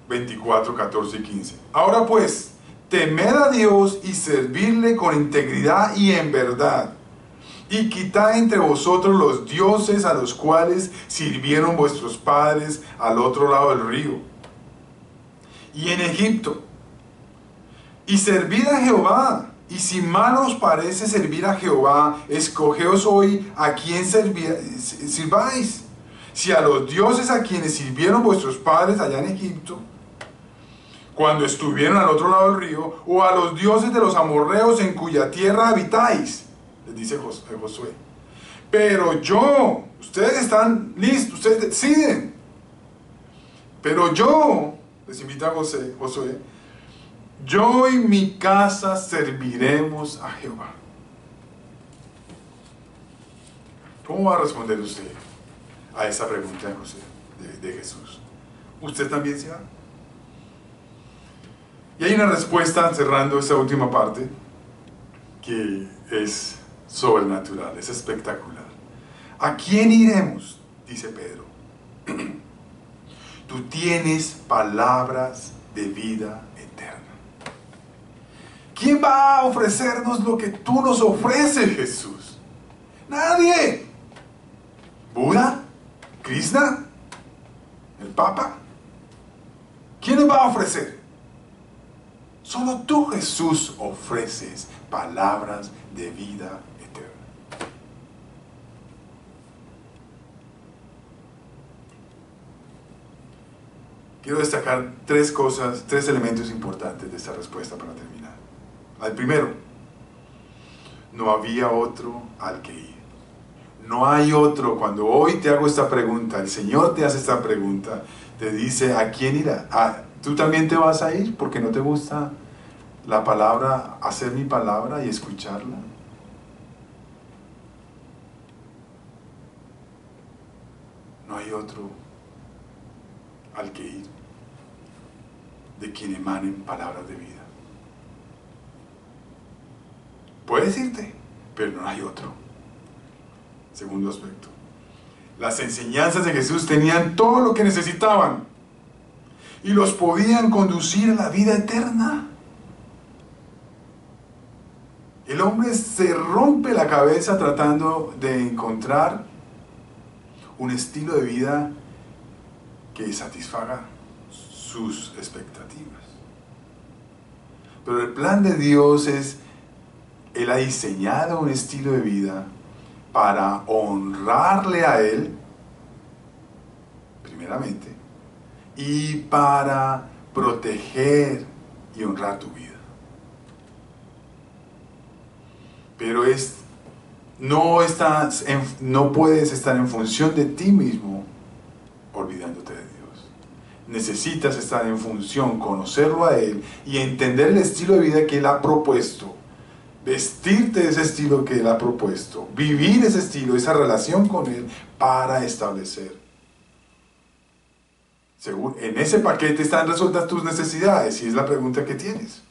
24, 14 y 15. Ahora pues, temed a Dios y servirle con integridad y en verdad, y quitad entre vosotros los dioses a los cuales sirvieron vuestros padres al otro lado del río y en Egipto, y servid a Jehová. Y si mal os parece servir a Jehová, escogeos hoy a quién sirváis, si a los dioses a quienes sirvieron vuestros padres allá en Egipto, cuando estuvieron al otro lado del río, o a los dioses de los amorreos en cuya tierra habitáis, les dice Josué. Pero yo, ustedes están listos, ustedes deciden. Pero yo, les invita a Josué, yo y mi casa serviremos a Jehová. ¿Cómo va a responder usted a esa pregunta de José, de Jesús? ¿Usted también se va? Y hay una respuesta, cerrando esta última parte, que es sobrenatural, es espectacular. ¿A quién iremos? Dice Pedro. Tú tienes palabras de vida eterna. ¿Quién va a ofrecernos lo que tú nos ofreces, Jesús? Nadie. ¿Buda? ¿Krishna? ¿El Papa? ¿Quién nos va a ofrecer? Solo tú, Jesús, ofreces palabras de vida eterna. Quiero destacar tres elementos importantes de esta respuesta para terminar. El primero, no había otro al que ir. No hay otro. Cuando hoy te hago esta pregunta, el Señor te hace esta pregunta, te dice, ¿a quién irá? ¿Tú también te vas a ir porque no te gusta la palabra, hacer mi palabra y escucharla? No hay otro al que ir. de quien emanen palabras de vida. Puedes irte, pero no hay otro. Segundo aspecto. Las enseñanzas de Jesús tenían todo lo que necesitaban y los podían conducir a la vida eterna. El hombre se rompe la cabeza tratando de encontrar un estilo de vida que satisfaga sus expectativas. Pero el plan de Dios es, Él ha diseñado un estilo de vida para honrarle a Él, primeramente, y para proteger y honrar tu vida. Pero no puedes estar en función de ti mismo olvidándote de Dios. Necesitas estar en función, conocerlo a Él y entender el estilo de vida que Él ha propuesto. Vestirte de ese estilo que Él ha propuesto. Vivir ese estilo, esa relación con Él para establecer. En ese paquete están resueltas tus necesidades y es la pregunta que tienes.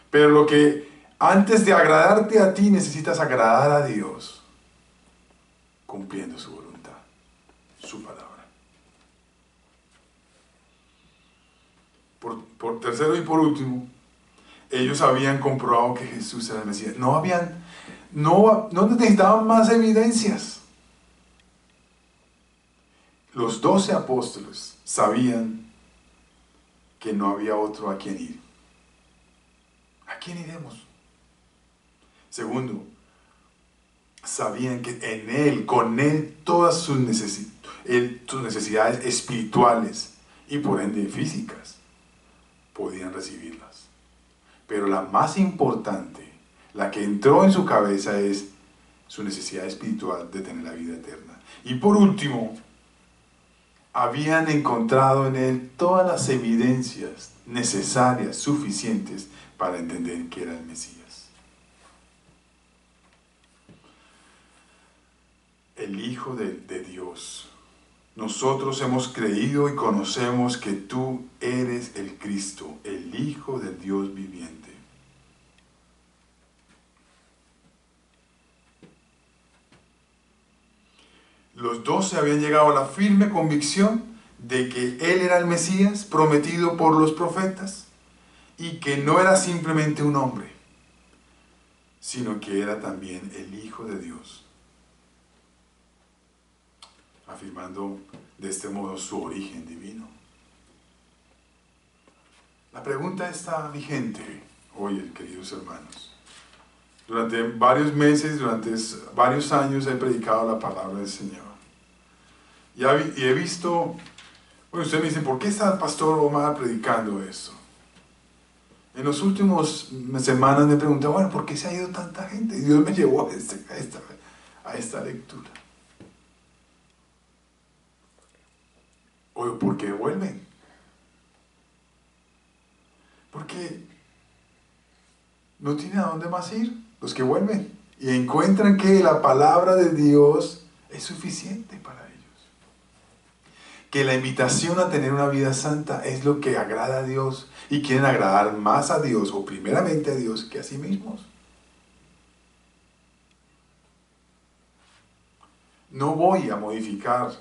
Pero antes de agradarte a ti, necesitas agradar a Dios, cumpliendo su voluntad, su palabra. Por tercero y por último, ellos habían comprobado que Jesús era el Mesías. No necesitaban más evidencias. Los 12 apóstoles sabían que no había otro a quien ir. ¿A quién iremos? Segundo, sabían que en Él, con Él, todas sus necesidades espirituales y por ende físicas podían recibirlas. Pero la más importante, la que entró en su cabeza, es su necesidad espiritual de tener la vida eterna. Y por último, habían encontrado en Él todas las evidencias necesarias, suficientes para entender que era el Mesías. El Hijo de Dios. Nosotros hemos creído y conocemos que tú eres el Cristo, el Hijo del Dios viviente. Los 12 habían llegado a la firme convicción de que Él era el Mesías prometido por los profetas y que no era simplemente un hombre, sino que era también el Hijo de Dios, afirmando de este modo su origen divino. La pregunta está vigente hoy, queridos hermanos. Durante varios meses, durante varios años he predicado la palabra del Señor. Y he visto, bueno, usted me dice, ¿por qué está el pastor Omar predicando eso? En los últimos semanas me pregunté, bueno, ¿por qué se ha ido tanta gente? Y Dios me llevó a esta lectura. Oye, ¿por qué vuelven? Porque no tienen a dónde más ir los que vuelven y encuentran que la palabra de Dios es suficiente para ellos. Que la invitación a tener una vida santa es lo que agrada a Dios y quieren agradar más a Dios o primeramente a Dios que a sí mismos. No voy a modificar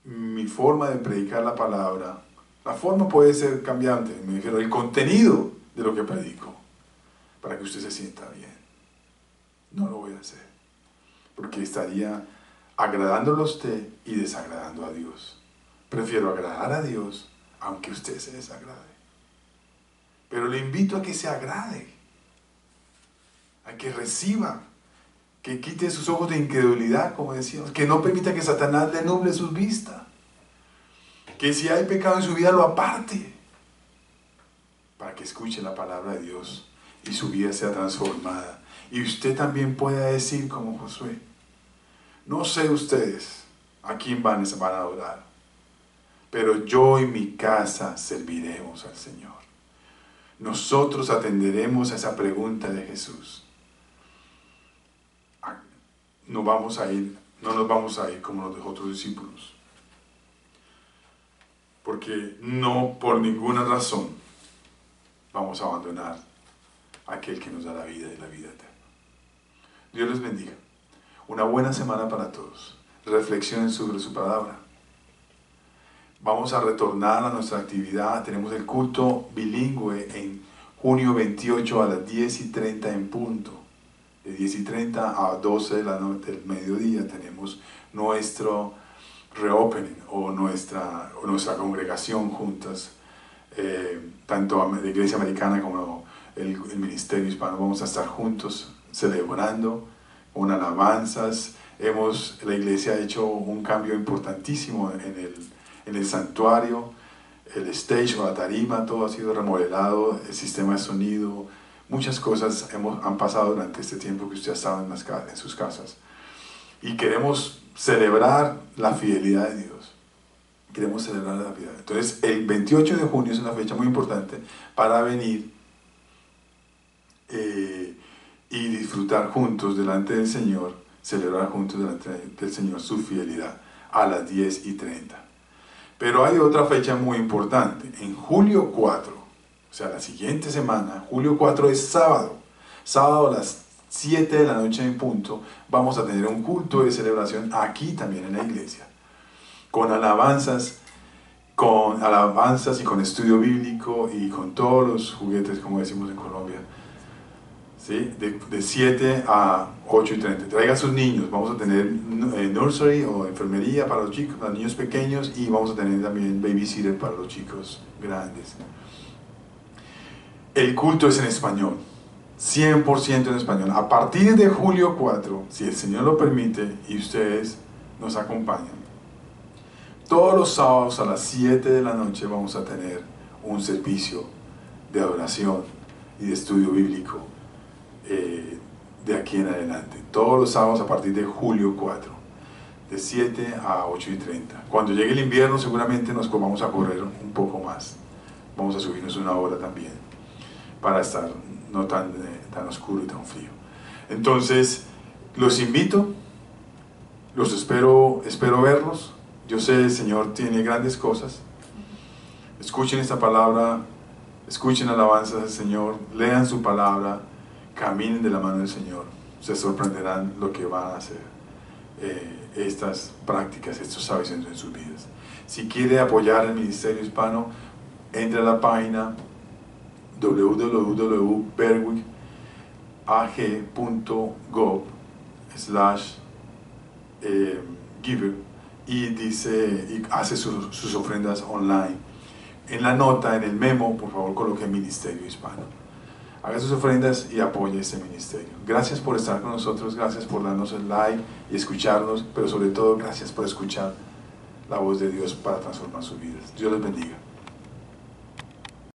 mi forma de predicar la palabra. La forma puede ser cambiante, me refiero al contenido de lo que predico, para que usted se sienta bien. No lo voy a hacer, porque estaría agradándolo a usted y desagradando a Dios. Prefiero agradar a Dios, aunque usted se desagrade. Pero le invito a que se agrade, a que reciba, que quite sus ojos de incredulidad, como decíamos, que no permita que Satanás le nuble sus vistas, que si hay pecado en su vida lo aparte, para que escuche la palabra de Dios y su vida sea transformada. Y usted también pueda decir como Josué, no sé ustedes a quién van a adorar, pero yo y mi casa serviremos al Señor. Nosotros atenderemos a esa pregunta de Jesús. No nos vamos a ir como los otros discípulos. porque no por ninguna razón vamos a abandonar a aquel que nos da la vida y la vida eterna. Dios les bendiga. Una buena semana para todos. Reflexionen sobre su palabra. Vamos a retornar a nuestra actividad. Tenemos el culto bilingüe en junio 28 a las 10:30 en punto. De 10:30 a 12 del mediodía tenemos nuestro reopening o nuestra congregación juntas, tanto de Iglesia Americana como el Ministerio Hispano. Vamos a estar juntos celebrando con alabanzas. La iglesia ha hecho un cambio importantísimo en el santuario, el stage o la tarima, todo ha sido remodelado, el sistema de sonido, muchas cosas han pasado durante este tiempo que usted ha estado en sus casas. Y queremos celebrar la fidelidad de Dios. Queremos celebrar la fidelidad. Entonces, el 28 de junio es una fecha muy importante para venir y disfrutar juntos delante del Señor, celebrar juntos delante del Señor su fidelidad a las 10:30. Pero hay otra fecha muy importante, en julio 4, o sea, la siguiente semana, julio 4 es sábado a las 7 de la noche en punto, vamos a tener un culto de celebración aquí también en la iglesia, con alabanzas y con estudio bíblico y con todos los juguetes, como decimos en Colombia. ¿Sí? De 7 a 8:30. Traiga a sus niños. Vamos a tener nursery o enfermería para los chicos, para los niños pequeños, y vamos a tener también babysitter para los chicos grandes. El culto es en español, 100% en español. A partir de julio 4, si el Señor lo permite y ustedes nos acompañan, todos los sábados a las 7 de la noche vamos a tener un servicio de adoración y de estudio bíblico. De aquí en adelante, todos los sábados a partir de julio 4, de 7 a 8:30. Cuando llegue el invierno seguramente nos vamos a correr un poco más, vamos a subirnos una hora también, para estar no tan oscuro y tan frío. Entonces, los invito, los espero verlos. Yo sé, el Señor tiene grandes cosas. Escuchen esta palabra, escuchen alabanzas del Señor, lean su palabra, caminen de la mano del Señor. Se sorprenderán lo que van a hacer estas prácticas, estos hábitos en sus vidas. Si quiere apoyar el Ministerio Hispano, entre a la página www.berwick.ag.gov/giver y hace sus ofrendas online. En la nota, en el memo, por favor coloque Ministerio Hispano. Haga sus ofrendas y apoye este ministerio. Gracias por estar con nosotros, gracias por darnos el like y escucharnos, pero sobre todo gracias por escuchar la voz de Dios para transformar sus vidas. Dios les bendiga.